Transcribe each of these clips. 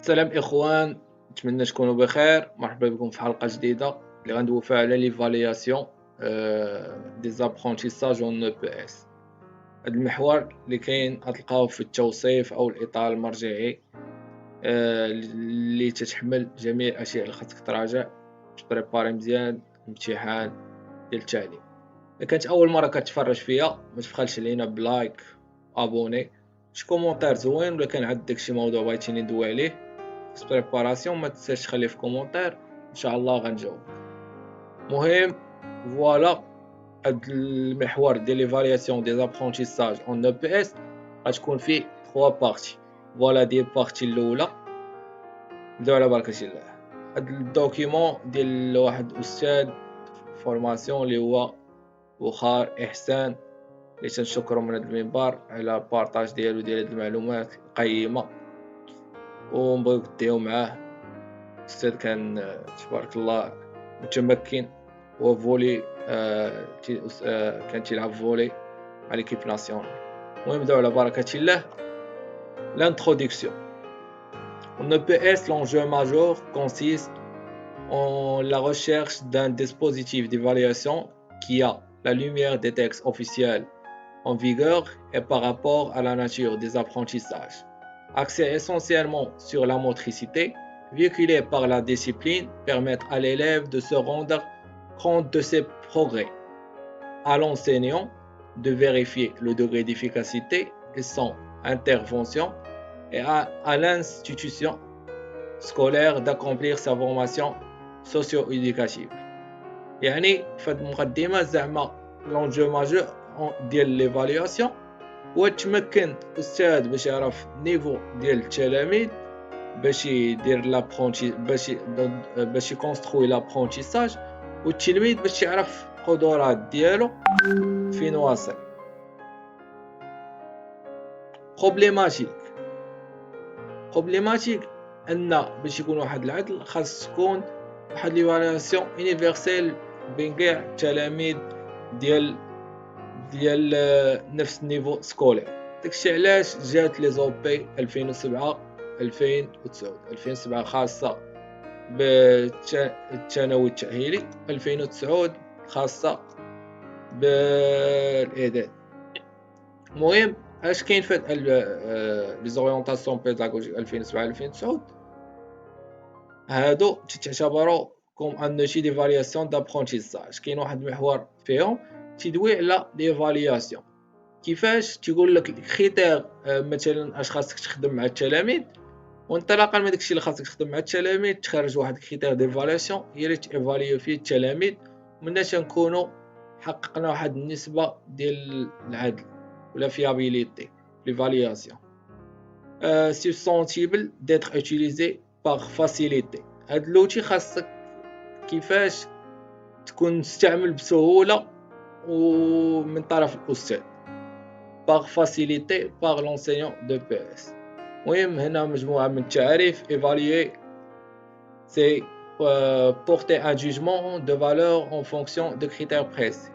سلام اخوان، نتمنى تكونوا بخير. مرحبا بكم في حلقه جديده اللي غندويو فيها على ليفالياسيون دي زابرونتيساج اون او بي اس. هذا المحور اللي كاين غتلقاوه في التوصيف او الاطار المرجعي اللي تتحمل جميع الاشياء اللي خاصك تراجع باش تبريباري مزيان الامتحان ديال التعليم. الا كانت اول مره كتفرج فيا ما تبخلش علينا بلايك، ابوني، شي كومونتير زوين، ولا كان عندك شي موضوع بغيتيني ندوي عليه في بريباراسيون ما تنساش تخليه في كومونتير، ان شاء الله غنجاوب. مهم فوالا، هاد المحور ديال ليفالياسيون دي زابرونتيساج اون او بي اس غتكون فيه 3 بارتي. فوالا ديال البارتي الاولى نبداو على بركه الله. هاد الدوكيمون ديال واحد استاذ فورماسيون اللي هو بخار احسان، اللي تنشكرو من هاد المنبر على البارطاج ديالو ديال هاد المعلومات القيمه، ونبغيو تديو معاه. الاستاذ كان تبارك الله متمكن وفولي كان تيلعب فولي مع ليكيب ناسيونال. المهم نبداو على بركه الله. L'introduction. En EPS, l'enjeu majeur consiste en la recherche d'un dispositif d'évaluation qui a la lumière des textes officiels en vigueur et par rapport à la nature des apprentissages. Axé essentiellement sur la motricité, véhiculé par la discipline, permettre à l'élève de se rendre compte de ses progrès, à l'enseignant de vérifier le degré d'efficacité et son intervention, et à l'institution scolaire d'accomplir sa formation socio-éducative. يعني في هذه المقدمة زعما l'enjeu majeur ديال l'évaluation هو تمكن الاستاذ باش يعرف نيفو ديال التلاميذ، باش يدير لابرونتي، باش يكونستروي لابرونتيساج، والتلميذ باش يعرف القدرات ديالو فين واصل. بروبليماتيك ان باش يكون واحد العدل خاص تكون واحد ليفالياسيون يونيفرسيل بين كاع التلاميذ ديال نفس النيفو سكولير. داكشي علاش جات لي زوبي 2007 2007 خاصه بالثانوي التأهيلي، 2009 خاصه بالاعداد. المهم اش كاين في لي زوريونطاسيون بيداغوجيك 2007 2009 هادو تعتبروا كوم ان اوتي ديفالياسيون دابرونتيساج. كاين واحد المحور فيهم تيدوي على ليفالياسيون، كيفاش تيقول لك الكريتير مثلا اش خاصك تخدم مع التلاميذ، وانطلاقا من داكشي اللي خاصك تخدم مع التلاميذ تخرج واحد الكريتير ديفالياسيون هي اللي تيفاليو فيه التلاميذ، ومنها تنكونوا حققنا واحد النسبه ديال العدل ولا fiabilité. L'évaluation susceptible d'être utilisé par facilité. هاد لوتي خاصك كيفاش تكون مستعمل بسهوله ومن طرف الاستاذ par facilité par l'enseignant de PS. المهم هنا مجموعه من التعاريف. évaluer c'est porter un jugement de valeur en fonction de critères précis.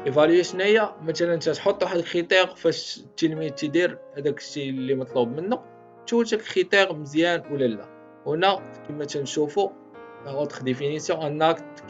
ايفاليو شناهي؟ مثلا انت تحط واحد الكريتير فاش التلميذ تيدير هذاك الشيء اللي مطلوب منه، تشوف داك الكريتير مزيان ولا لا. هنا كما تنشوفوا اوتر ديفينيسيون ان اكت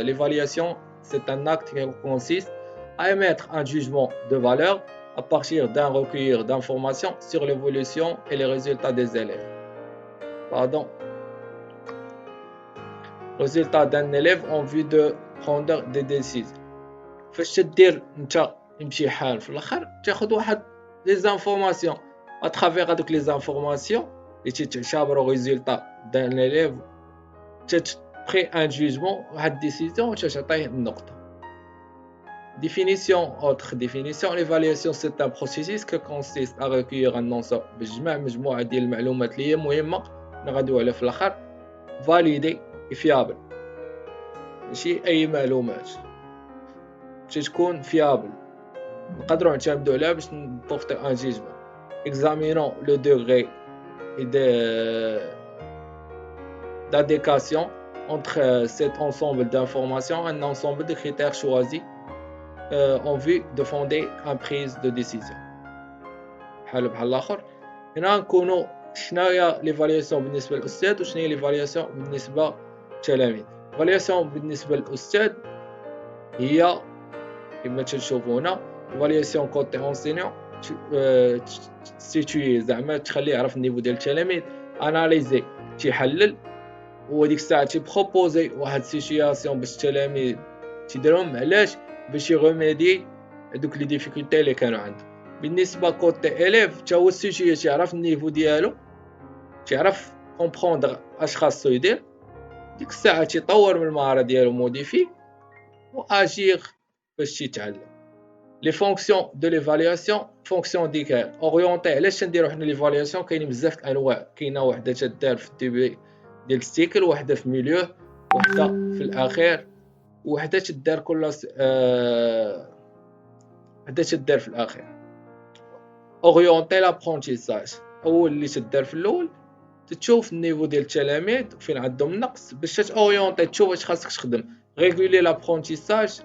l'évaluation c'est un acte qui consiste à émettre un jugement de valeur à partir d'un recueil d'informations sur l'évolution et les résultats des élèves. Pardon. Résultats d'un élève en vue de prendre des décisions. فاش تدير انت امتحان في الاخر تاخذ واحد لي زانفورماسيون اترافير هذوك لي زانفورماسيون اللي تعتبروا ريزولطا دان ليليف تبري ان جوجمون واحد ديسيزيون تعطيه النقطه. définition autre définition l'évaluation c'est un processus qui consiste à recueillir un ensemble بجمع مجموعه ديال المعلومات اللي هي مهمه نغاديو عليها في الاخر validé et fiable. ماشي اي معلومات تكون فيابل نقدروا نعتمدوا عليها باش نبورتي ان جيجمون. examinons le degré d'adéquation entre cet ensemble d'informations, un ensemble de critères choisis en vue de fonder une prise de décision. بحال الاخر هنا نكونوا شناهي ليفالياسيون بالنسبه للاستاذ وشناهي ليفالياسيون بالنسبه للتلاميذ. ليفالياسيون بالنسبه للاستاذ هي كما تشوفوا هنا ليفالياسيون كوتي اونسينيون تسيتوي زعما تخليه يعرف النيفو ديال التلاميذ، اناليزي تيحلل، وديك الساعه تيبروبوزي واحد سيتوياسيون باش التلاميذ تيديرهم علاش باش يغوميدي دوك لي ديفيكولتي اللي كانوا عنده. بالنسبه كوتي اليف تا هو السيتوي تيعرف النيفو ديالو، تيعرف كومبروندر اش خاصو يدير، ديك الساعه تيطور من المهاره ديالو موديفي واجير باش تيتعلم. لي فونكسيون دو ليفالياسيون فونكسيون ديك اورينتي. علاش نديرو حنا ليفالياسيون؟ كاينين بزاف الانواع، كاينه وحده تدار في الديبي ديال السيكل، وحده في ميليو، وحده في الاخير، وحده تدار كل وحده تدار في الاخير. اورينتي لابرونتيساج اول اللي تدار في الاول تشوف النيفو ديال التلاميذ فين عندهم نقص باش تاورينتي تشوف واش خاصك تخدم. ريغولي لابرونتيساج،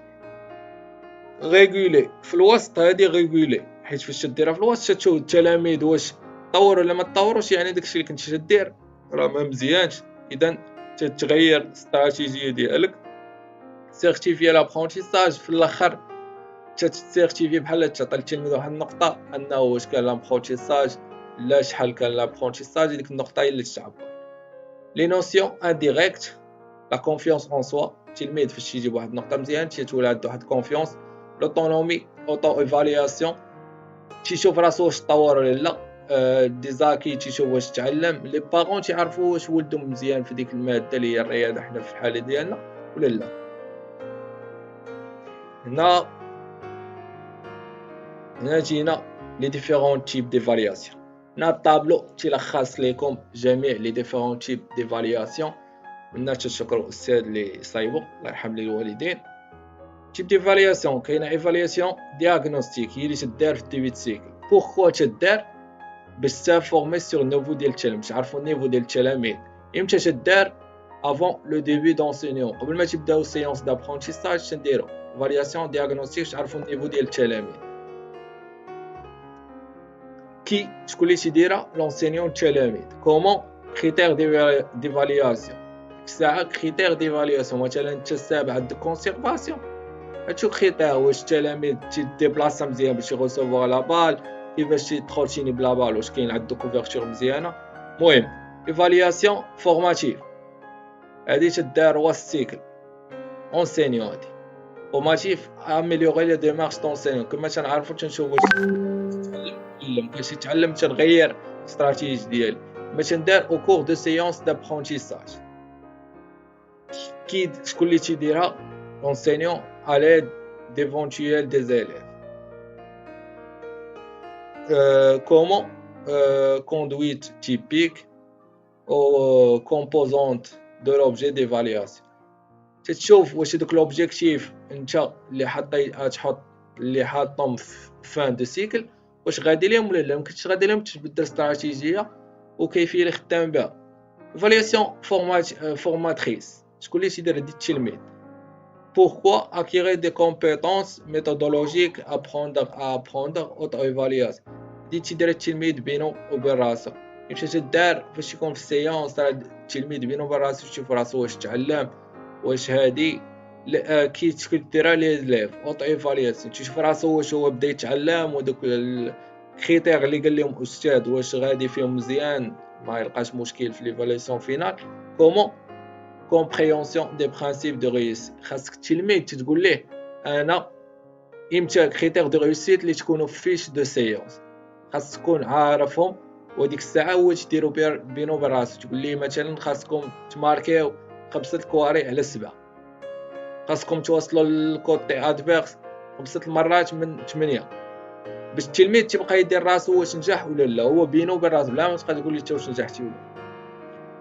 ريغولي في الوسط هادي ريغولي، حيت فاش تديرها في الوسط تشوف التلاميذ واش طوروا ولا ما طوروش، يعني داكشي اللي كنتي تدير راه ما مزيانش، اذا تتغير الاستراتيجيه ديالك. سيرتيفي لابرونتيساج في الاخر تسيرتيفي بحال تعطي التلميذ واحد النقطه انه واش كان لابرونتيساج لا شحال كان لابرونتيساج، ديك النقطه هي اللي تعبر. لي نوسيون انديريكت، لا كونفيونس اون سوا، التلميذ فاش يجيب واحد النقطه مزيان تيتولى عنده واحد كونفيونس. لوتونومي، اوتو ايفالياسيون، تيشوف راسو واش طور ولا لا. ديزاكي تيشوف واش تعلم. لي بارون تيعرفوا واش ولدهم مزيان في ديك الماده اللي هي الرياضه حنا في الحاله ديالنا ولا لا. هنا جينا لي ديفيرون تيب ديفالياسيون. هنا الطابلو تيلخص لكم جميع لي ديفيرون تيب ديفالياسيون. هنا تشكروا الاستاذ اللي صايبو، الله يرحم لي الوالدين. تيب ديفالياسيون كاينه ايفالياسيون دياغنوستيك هي اللي تدار في الديبي سيكل. بوركوا تدار؟ باش تافورمي سور النيفو ديال التلاميذ، باش تعرفوا النيفو ديال التلاميذ. امتى تدار؟ افون لو ديبي دونسينيون، قبل ما تبداو سيونس دابرونتيساج تنديرو فالياسيون دياغنوستيك باش تعرفوا النيفو ديال التلاميذ. كي شكون اللي تيديرها؟ لونسينيون التلاميذ. كومون؟ كريتير ديفالياسيون. الساعه كريتير ديفالياسيون مثلا انت السابع عندك كونسيرفاسيون، هادشو كريتير واش التلاميذ تيديبلاصا مزيان باش يغوسوفوار لا بال، كيفاش تيدخل بلا بال، واش كاين عنده كوفرتور مزيانه. المهم ايفالياسيون فورماتيف هادي تدار وسط السيكل اونسينيون. هادي فورماتيف اميليوري لي ديمارش دونسينيون، كما تنعرفوا تنشوفوا تتعلم باش يتعلم تنغير استراتيجي ديالي. ما تندار او كور دو سيونس دابرونتيساج. كي شكون اللي تيديرها؟ لونسينيون à l'aide d'éventuels des élèves. Comment conduite typique aux composantes de l'objet d'évaluation. تشوف واش دوك لوبجيكتيف انت اللي تحط اللي حاطهم في فان دو سيكل واش غادي ليهم ولا لا. ممكنش غادي ليهم تبدل استراتيجيه وكيفيه اللي خدام بها. ايفالياسيون فورماتريس، شكون اللي تيدير هادي؟ التلميذ. Pourquoi acquérir des compétences méthodologiques, apprendre à apprendre, auto-évaluation. دي تيدير التلميذ بينو وبين راسو. يمشي تدار فاش يكون في السيونس راه التلميذ بينو وبين راسو يشوف راسو واش تعلم واش هادي. كي تديرها لي ليف اوتو ايفالياسيون تشوف راسو واش هو بدا يتعلم، ودوك الكريتير اللي قال لهم استاذ واش غادي فيهم مزيان ما يلقاش مشكل في ليفالياسيون فينال. كومون كومبريونسيون دي برانسيب دو ريوسيت. خاصك التلميذ تقول ليه انا امتى كريتير دو ريوسيت اللي تكونوا في فيش دو سيونس خاص تكون عارفهم، وديك الساعه هو تديروا بينو وبين راسو. تقول ليه مثلا خاصكم تماركيو 5 كواري على 7، خاصكم توصلوا للكوتي ادفيرس 5 المرات من 8، باش التلميذ تيبقى يدير راسو واش نجح ولا لا، هو بينو وبين راسو بلا ما تبقى تقول لي واش نجحتي ولا.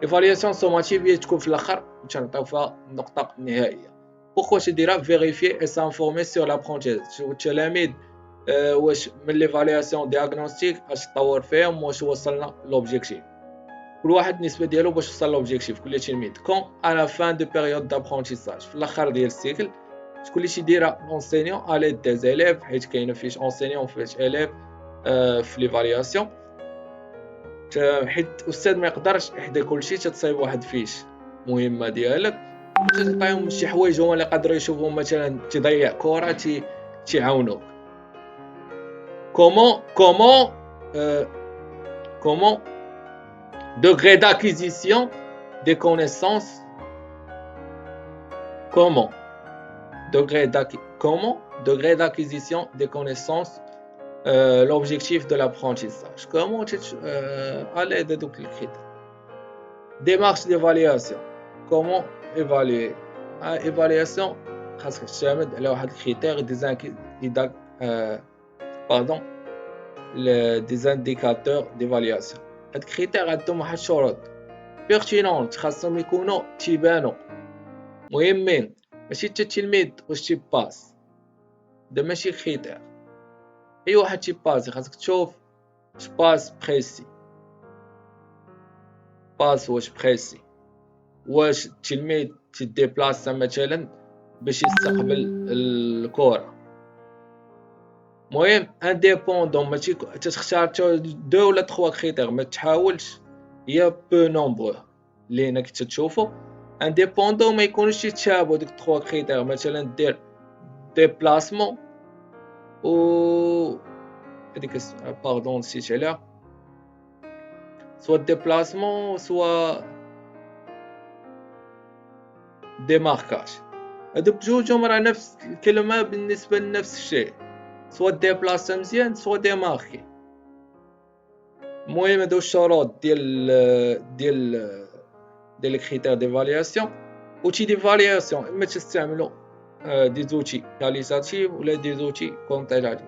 ايفالياسيون سوماتيف هي تكون في الاخر تنعطيو فيها النقطه النهائيه. بوكو تديرها فيريفي اي سانفورمي سور لابرونتيز. شوف التلاميذ واش من ليفالياسيون دياغنوستيك اش تطور فيهم، واش وصلنا لوبجيكتيف. كل واحد النسبه ديالو باش وصل لوبجيكتيف كل تلميذ. كون انا فان دو بيريود دابرونتيساج في الاخر ديال السيكل شكون اللي تيديرها؟ لونسينيون ا ليد دي زيليف، حيت كاينه فيش اونسينيون فيش اليف في ليفالياسيون. حيت الاستاذ ما يقدرش يحضر كلشي، تصايب واحد فيش مهمه ديالك وتعطيهم شي حوايج هما اللي يقدروا يشوفوا مثلا تضيع كره تيعاونوك. comment degré d'acquisition des connaissances comment degré d'acquisition des connaissances l'objectif de l'apprentissage. Comment à l'aide de les critères. Démarche d'évaluation. Comment évaluer. Évaluation خاصك تعتمد على واحد الكريتير des indicateurs d'évaluation. هاد الكريتير عندهم واحد الشروط بيرتينونت، خاصهم يكونوا تيبانوا مهمين، ماشي حتى التلميذ واش تيباس، دا ماشي كريتير. اي واحد تيباسي خاصك تشوف واش باس بريسي، واش بريسي، واش التلميذ تيديبلاصا مثلا باش يستقبل الكره. المهم انديبوندون، ماشي تختار 2 ولا 3 كريتير، ما تحاولش هي بو نومبرو اللي انك تشوفو انديبوندون، ما يكونوش يتشابهوا ديك 3 كريتير. مثلا دير ديبلاسمون و هذيك باردون نسيت عليها، سوا ديبلاسمون سوا ديماركاج، هادو بجوجهم راه نفس الكلمه بالنسبه لنفس الشيء، سوا ديبلاسا مزيان سوا ديماركي. المهم هادو الشروط ديال الكريتير ديفالياسيون. اوتي ديفالياسيون اما تستعملوا دي زوتي كاليتاتيف ولا دي زوتي كونتيتاتيف.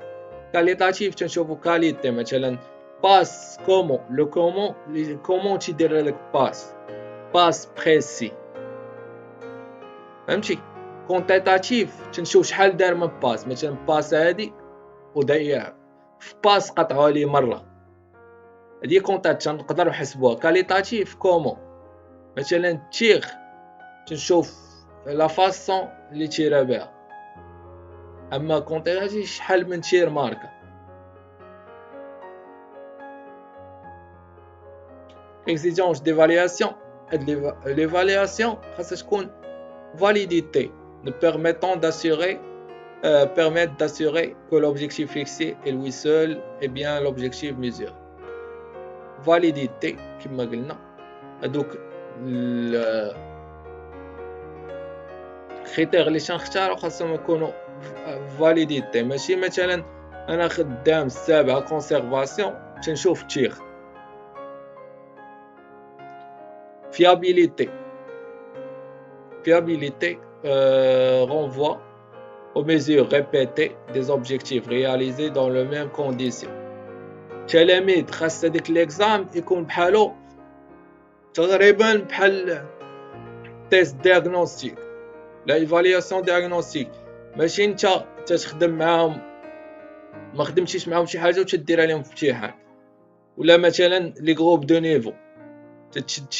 كاليتاتيف تنشوفوا كاليتي، مثلا باس كومون، لو كومون تيدير لك باس بريسي، فهمتي. كونتيتاتيف تنشوف شحال دار من باس، مثلا باس هادي وضيع في باس قطعوا لي مره، هادي كونتات تنقدروا نحسبوها. كاليتاتيف كومون، مثلا تيغ تنشوف لا فاصون اللي تيرا بها، اما كونتيتاتيف شحال من تير ماركه. اكزيجونس ديفالياسيون. l'évaluation خاصها تكون validité ne permettent d'assurer que l'objectif fixé est lui seul et bien l'objectif mesuré. validité كما قلنا، هذوك الكريتير اللي تنختارو خاصهم يكونوا validité، ماشي مثلا انا خدام السابعه كونسيرفاسيون تنشوف تيغ. fiabilité renvoie aux mesures répétées des objectifs réalisés dans les mêmes conditions. تلاميذ خاص هذيك ليكزام يكون بحالو تقريبا بحال تيست دياغنوستيك لا ايفالياسيون دياغنوستيك، ماشي انت تخدم معاهم ما خدمتيش معاهم شي حاجه وتدير عليهم في امتحان، ولا مثلا لي جروب دو نيفو تشد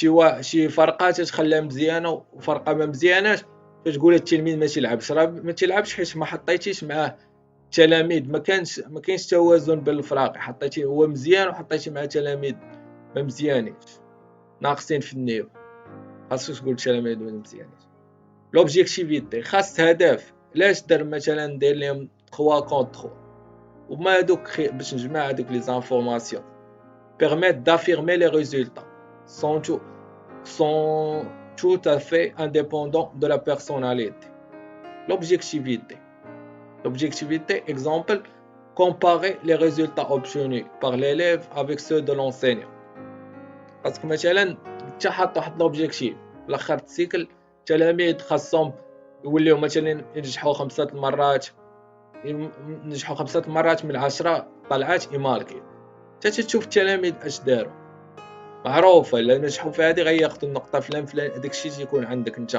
شي فرقه تتخليها مزيانه وفرقه ما مزياناش، تقول التلميذ ما تيلعبش، راه ما تيلعبش حيت ما حطيتيش معاه تلاميذ، ما كاينش توازن بين الفرق، حطيتيه هو مزيان وحطيتي معاه تلاميذ ما مزيانينش ناقصين في النيفو، خاصك تقول تلاميذ ما مزيانينش. لوبجيكتيفيتي خاص هدف، علاش دار مثلا داير لهم 3 كونط 3 وما هادوك باش نجمع هادوك لي زانفورماسيون permettent d'affirmer les résultats sont tout à fait indépendants de la personnalité. L'objectivité, exemple, comparer les résultats obtenus par l'élève avec ceux de l'enseignant. parce que مثلا انت حاط واحد لوبجيكتيف في الاخر السيكل، التلاميذ خاصهم يوليو مثلا ينجحوا 5 مرات، ينجحوا 5 مرات من 10 طلعات يماركي، حتى تشوف التلاميذ اش داروا، معروفه الا نجحوا في هذه غياخذوا النقطه فلان هذاك الشيء تيكون عندك انت.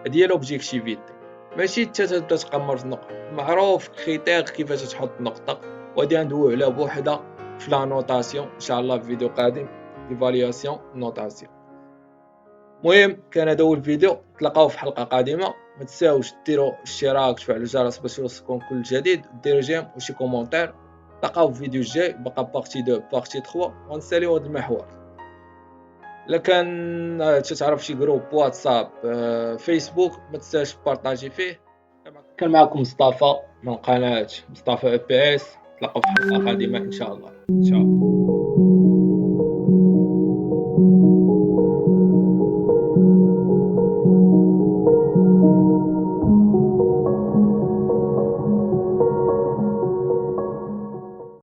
هذه هي لوبجيكتيفيتي، ماشي انت تبدا تقمر في النقطه، معروف كريتير كيفاش تحط النقطه، وغادي ندويو على بوحده في لا نوتاسيون ان شاء الله في فيديو قادم، ايفالياسيون نوتاسيون. المهم كان هذا هو الفيديو، نتلاقاو في حلقه قادمه، ما تنساوش ديروا اشتراك وتفعلوا الجرس باش يوصلكم كل جديد، ديروا جيم وشي كومونتير، نتلاقاو في فيديو الجاي، بقى بارتي 2 بارتي 3 ونساليو هذا المحور. الا كان تعرف شي جروب واتساب فيسبوك ما تنساش بارطاجي فيه. كان معكم مصطفى من قناة مصطفى اي بي اس. نتلاقاو في حلقة قادمة ان شاء الله. تشاو.